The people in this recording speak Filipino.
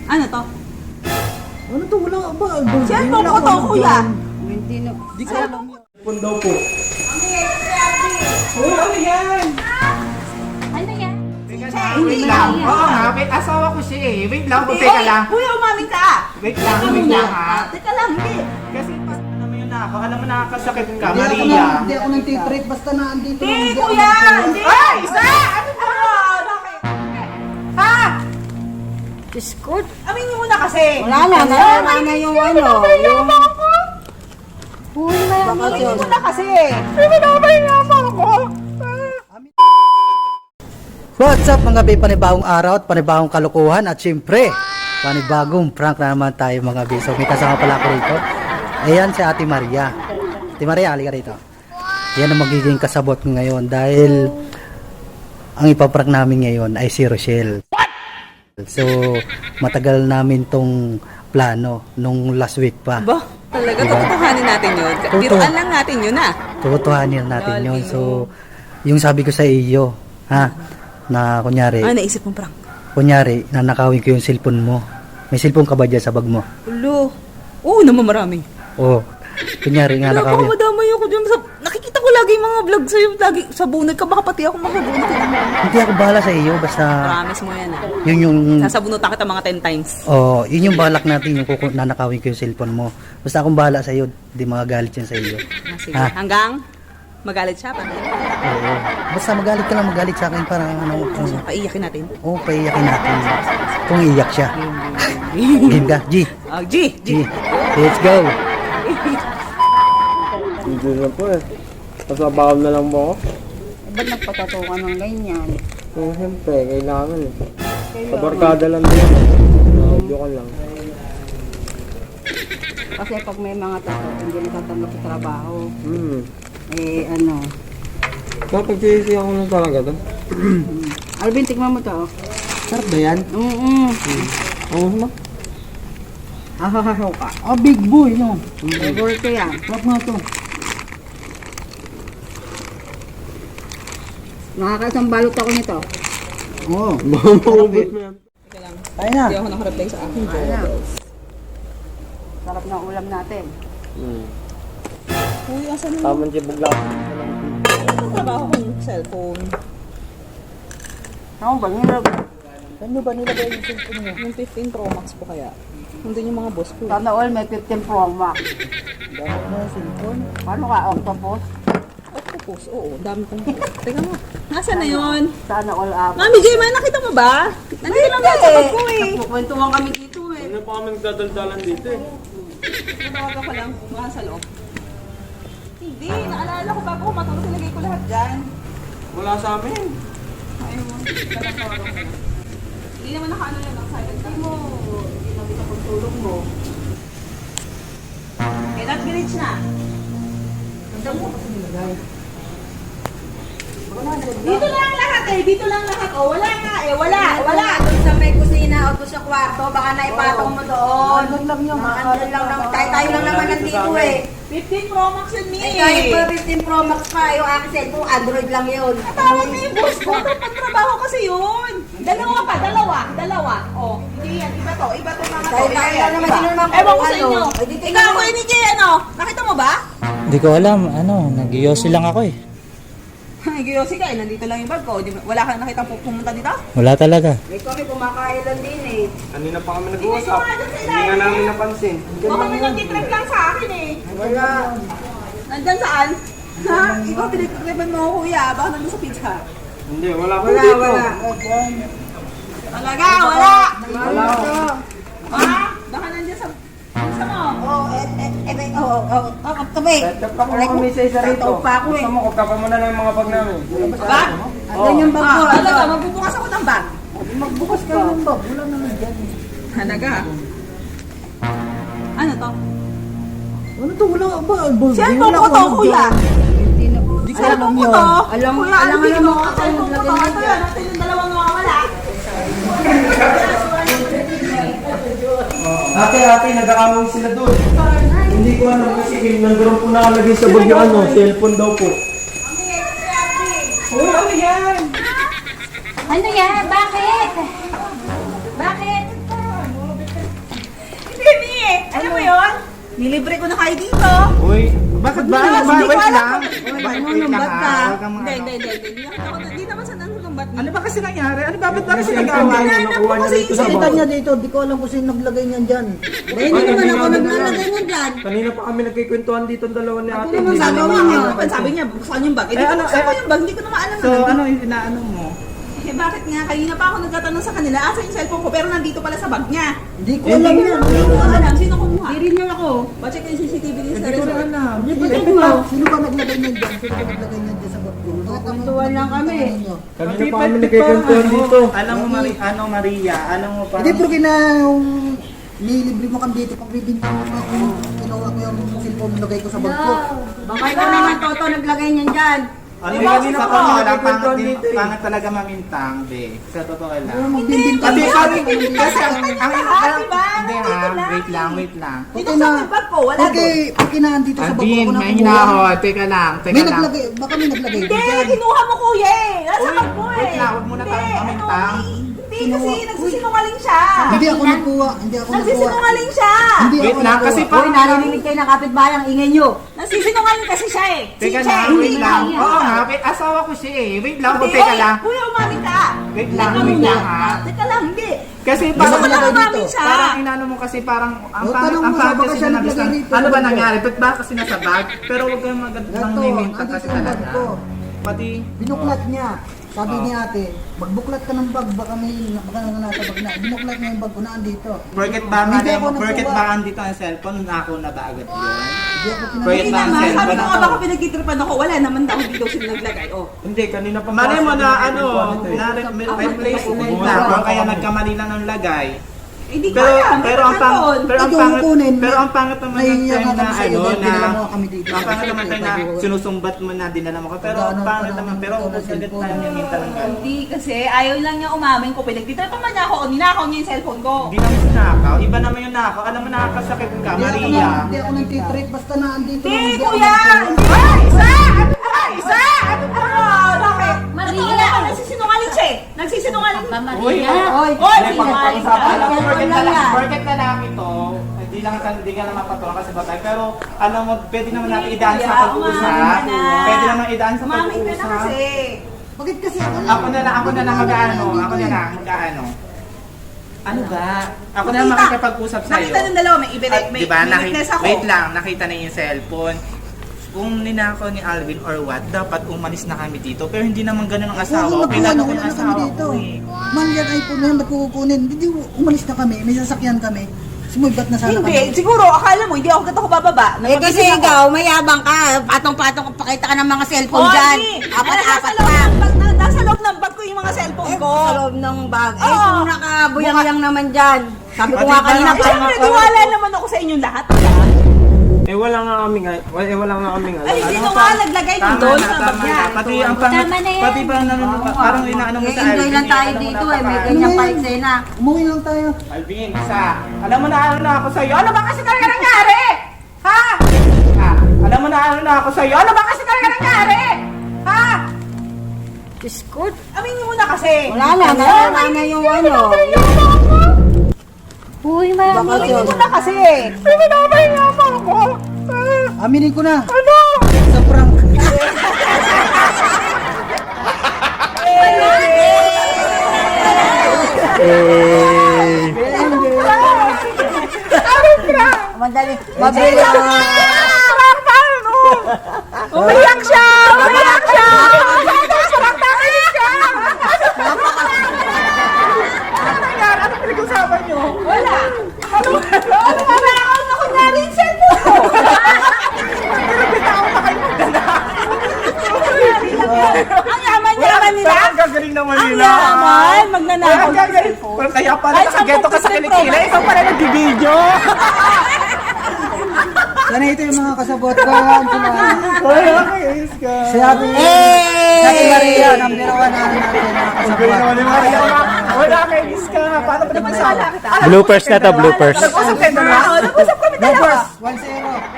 Ano to? Ano to? Wala ba? Cellphone ko to, kuya. Hindi na. Di ko alam. Cellphone daw po. Uy, ano yan? Ano yan? Wait lang. Oo nga, wait, asawa ko siya eh. Wait lang, teka lang. Kuya, umamin ka. Wait lang ha. Teka lang, hindi. Kasi alam mo yun na ako, alam mo nakakasakit ka, Hindi ako Maria. hindi ako nang-treat basta na andito. Hindi, kuya. Hindi. Ay, isa! Ano ba? Bakit? Ha? Diyos ko. Aminin mo na kasi. Wala na, nawala na yung ano. Yung... Uy, Aminin mo na kasi. What's up mga bay, panibagong araw at panibagong kalukuhan at syempre, panibagong prank na naman tayo mga bay. So may kasama pala ako rito. Ayan si Ate Maria. Ate Maria, halika rito. Yan ang magiging kasabot ko ngayon dahil ang ipaprank namin ngayon ay si Rochelle. So matagal namin tong plano nung last week pa. Ba? Talaga, Diba? tutuhanin natin yun. Totoo. Biruan lang natin yun ah. Tutuhanin natin yun. So yung sabi ko sa iyo, ha, na kunyari, Ano naisip mong prank? kunyari, nanakawin ko yung cellphone mo. May cellphone ka ba dyan sa bag mo? Ulo. Oo naman marami. Oo. Kunyari, nga Wala, baka nakawin. madamay ako dyan. Nakikita ko lagi yung mga vlog sa'yo. Lagi sa bunod ka. Baka pati ako makabunod. Hindi ako bahala sa iyo. Basta, Promise mo yan ah. yun yung, Sasabunutan kita mga 10 times. yun yung balak natin, yung nanakawin ko yung cellphone mo. Basta akong bahala sa iyo. Di magalit yan sa iyo. Ah, sige. Ha? Hanggang magalit siya. Oo. Basta magalit ka lang, magalit sa akin para ano. Paiyakin natin. Oo, paiyakin natin. Kung iyak siya. Game ka. G. Oh, G. G. Let's go. Hindi na po eh. Pasabakal na lang po ako. ba't nagpatato ka ng ganyan? So, siyempre, kailangan eh. Sa barkada lang din. Audio ka lang. Kasi pag may mga tato, hindi natatanggap sa trabaho. Eh, ano. Pagsisisi ako na talaga to. Alvin, tignan mo to. Sarap ba yan? Oo ma. Ahahahaw ka. Ah, big boy, no? Favorite ko yan. Sarap nga to. Nakakaisang balot ako nito. Oo. Maubos mo yan. Tayo na. Hindi ako nakareply sa akin. Sarap ng ulam natin. Uy, asan na Tamang sibog lang. yung trabaho kong cellphone? Ako ba? Nilog. Saan nyo ba nilagay yung cellphone nyo? Yung 15 Pro Max po kaya. Hindi yung mga boss ko. Sana all may 15 Pro Max. Dahil na yung cellphone. Paano ka? Octopus? Octopus, oo. Dami kong Teka mo. Nasaan na yun? Sana all up. Mami J, man, nakita mo ba? Nandito lang yan sa bag ko eh. Nagkukwentuhan kami dito eh. Ano pa kami nagdadaldalan dito eh. Natawagan ko lang. Baka sa loob. Hindi, naalala ko bago ko matulog. Nilagay ko lahat dyan. Wala sa amin. Ayaw mo. Hindi naman nakaano yan. Ang silent time mo. Hindi naman sa pagtulog mo. Okay, that village na. Dito lang lahat eh. Dito lang lahat. Oh, wala nga eh. Wala. Wala. Doon sa may kusina o doon sa kwarto, baka naipatong mo doon. Andun lang yung Andun lang naman. Tayo lang naman nandito eh. 15 Pro Max yun, Mi. Eh, kahit pa 15 Pro Max pa, yung aking cellphone, Android lang yun. Tawag na yung boss ko. Pagtrabaho kasi yun. Dalawa pa. Dalawa. Oh, hindi yan. Iba to mga to. Tayo lang naman sino naman Ewan ko kung sa inyo. ano. Eh, di tingnan Ikaw mo. ko ni Jay, ano? Nakita mo ba? Hindi ko alam, nag-iossi lang ako eh. Nag-iossi ka eh. Nandito lang yung bag ko. Wala kang nakita pumunta dito? Wala talaga. May kami kumakain lang din eh. Kanina pa kami nag-uusap. Hindi nga namin napansin. Baka may nagtitrip lang sa akin eh. Wala. Nandyan saan? Ha? Ikaw pinagtitripan mo ako, kuya. Baka nandun sa pizza. Hindi, wala po Wala, dito. wala. Talaga, wala. Wala. Ha? Baka nandyan sa pizza mo. Kami. Tatap pa kami sa isa rito. Tatap pa ako eh. Gusto mo, kagkapa mo na lang yung mga bag namin. Bag? Andun yung bag ko. Talaga, magbubukas ako ng bag. Magbukas kayo ng bag. Wala naman dyan. Talaga. Ano to? Ano to? Wala ba? Cellphone ko to, kuya. Hindi ko alam Cellphone ko yun. to. Alam mo, Kuya, alam mo bigyan naman mo. ako Cellphone ko to. maglagay Ito niya. yan. Ito yung dalawang nawawala. Ate, nag-aamon sila doon. Hindi ko alam kasi nandoon po nakalagay sa bag yung cellphone daw po. Uy, ano yan? Ano yan? Bakit? Bakit? Nilibre ko na kayo dito. Uy, bakit ba? Hindi ko Wait alam. lang. Nanunumbat ka. Hindi naman sa nanunumbat. Ano ba kasi nangyari? Ano ba? Ba't ba kasi nagawa niya? Nakuha niya dito sa Kita bag. niya dito, di ko alam kung sino naglagay niyan dyan. Hindi naman ako naglalagay mo dyan. Kanina pa kami nagkikwentuhan dito ang dalawa ni ate. naman Hindi Sabi naman niya, alam. sabi niya, buksan yung bag. Eh, di ano, buksan ko yung bag, hindi ko naman alam So, na ano yung inaano mo? Eh, bakit nga? Kanina pa ako nagtatanong sa kanila, asa yung cellphone ko, pero nandito pala sa bag niya. Hindi ko alam yan. Hindi ko alam, sino kumuha? Hindi rin yan ako. Pacheck ko yung CCTV din sa Hindi ko na resort. alam. Sino ba naglagay niyan dyan? Sino ba naglagay niyan dyan sa bag ko? Kwentuhan lang kami. Kanina pa kami nagkikwentuhan dito. Alam mo, Maria, alam mo pa. Hindi, pero kina yung nilibre mo kami dito, pag bibintang mo ako, kinuha ko yung cellphone nilagay ko sa bag ko. Baka ikaw naman, Toto, naglagay niyan dyan. Ano Di yun, ba, kanina sa pa totoo kami lang, nagkikwentuhan pangit, dito eh. pangit talaga mamintang, be. Sa totoo lang. Magbibintang Kasi mo kami, ako. kasi ang Diba? hindi ha, wait lang. Dito sa may bag ko, wala Okay, doon. pag kinaan dito sa bag ko, Alvin, ako may nakuha. hinahon, teka lang. May naglagay, baka may naglagay Hindi, dyan. kinuha mo kuya eh. Nasa Uy, bag mo eh. wait lang, huwag muna tayong mamintang. Hindi kasi nagsisinungaling siya. Hindi ako nakuha, hindi ako nakuha. Nagsisinungaling siya. Hindi Wait ako lang, nakuha. kasi Uy, parang narinig kayo ng kapitbahay ang ingay nyo. Nagsisinungaling kasi siya eh. Teka Siya, lang, hindi wait lang. ikaw. Oo nga, wait, asawa ko siya eh. Wait lang, Hindi, teka lang. Kuya, umamin ka. Wait lang, Teka wait muna. lang ha. Teka lang, hindi. Kasi Gusto parang ko lang naglagay umamin dito. siya. parang inano mo kasi parang ang O, pangit tanong mo, kasi baka siya sinabi naglagay dito. ano ba nangyari? Ba't ba kasi nasa bag? Pero huwag kang magandang Ganto, niminta andito kasi yung bag talaga. ko. Pati Binuklat niya. Sabi ni ate, magbuklat ka ng bag, baka nasa bag na. Binuklat niya yung bag ko na andito. porket ba Hindi nga ako porket nagkuha. ba andito ang cellphone, nako na ba agad yun? Hindi ako Wait Hindi lang, naman, cellphone sabi ko na nga to. baka pinagtitripan ako. Wala naman daw, hindi daw sila naglagay. Oh. Hindi, kanina pa. Mali mo na ano, eh. na replacement na o kaya nagkamali lang ng lagay. Hindi ko Pero alam, pero ang pang cellphone. pero ang Ikaw pangit kukunin. pero ang pangit naman ng Nahihiya time nga na kami sa iyo ano dahil na dinala mo kami dito. ang pangit naman tayo na Siyempre, sinusumbat mo na dinala mo ka pero Pagkano ang pangit pa naman namin pero ito huwag na agad cellphone. tayo niminta ng gano'n. Hindi kasi, ayaw lang niya umamin ko. Pinagtitripan man niya ako. Ninakaw niya yung cellphone ko. Hindi naman sinakaw, iba naman yung nakaw. Alam mo nakakasakit ka, Maria. Hindi ako nagtitrip, basta na andito. Hindi, ako kuya! nagtitrip. Ay, isa! Ano ba? Isa! Ano ba? Bakit? Maria! Totoo na, nagsisinungaling siya eh. Nagsisinungaling. Uy, Oy, May sinungaling ka. pagpapag-usapan. Alam mo, Cellphone lang yan. porket na lang ito, hindi ka naman patulang kasi batay. Pero alam mo, pwede naman natin idaan sa Kuya, pag-uusap. umamin ka na. Pwede naman idaan sa Umamin ka na pag-uusap. kasi. Bakit kasi ako Ako na lang mag-aano. Ako na lang mag-aano. Ano ba? Ako na lang Nakita. makikipag-usap sa'yo. Nakita ng dalawa, may ibig. May Diba? witness ako. Wait lang, nakita na yung cellphone. Kung ninakaw ni Alvin or what, dapat umalis na kami dito. Pero hindi naman ganun ang asawa ko. Oo, Kilala ko nakuha yung na asawa kami dito. ko eh. Man, yan iPhone na yan, ba't kukunin? Hindi, umalis na kami, may sasakyan kami. Sumuibat na sana Hindi, kami. siguro, akala mo, hindi ako bababa. Eh kasi ikaw, mayabang ka. Patong-patong pakita ka ng mga cellphone dyan. Apat-apat pa. Nasa loob ng bag ko yung mga cellphone ko. Sa loob ng bag. Eh Oo. kung nakabuyang-yang naman dyan. Sabi ko Pati nga ba kanina, na- Siyempre, tiwala naman ako sa inyong lahat. Eh wala nga kami nga. Wala nga kami nga. Ay, sino nga naglagay ko Tama doon na, sa bag tama niya? na. Pati ang pangit, Tama na yan. pati ba parang inaano mo sa enjoy lang tayo alam mo dito na eh. May pa- ganyan pa eksena. Umuwi lang tayo. Alvin, isa. Alam mo na ano na ako sa'yo. Ano ba kasi talaga nangyari? Ha? Ha? Alam mo na ano na ako sa'yo. Ano ba kasi talaga nangyari? Ha? Diyos ko. Aminin mo na kasi. Wala na, nawala na yung ano. Uy, Aminin mo na kasi. Aminin ko na. Ano? Sa prank. Madali. Mabili. Umiyak siya! Umiyak siya! Ano pinag-usapan niyo? Wala. Ano? Nanakaw na kunyari yung cellphone ko. Pinagbitawan na kayo magdala. Ang yaman-yaman nila. Ang gagaling naman Ang nila. yaman. Magnanakaw Ang ng gagaling. cellphone. Pero kaya pala Ay, nakageto ka sa sampung kilikila. percent Ikaw pala nag-video. Sana ito yung mga kasabot ko. Yan sila. Wala kayos ka. Si Ate, si Ate Maria, number 1 natin mga Ang galing naman kasabot. ni Maria. Wala kayos ka. Paano ba naman sa Wala kita. Bloopers na to, bloopers. Nag-usap kayo dalawa? Nag-usap kami dalawa. Numbers, 1-0.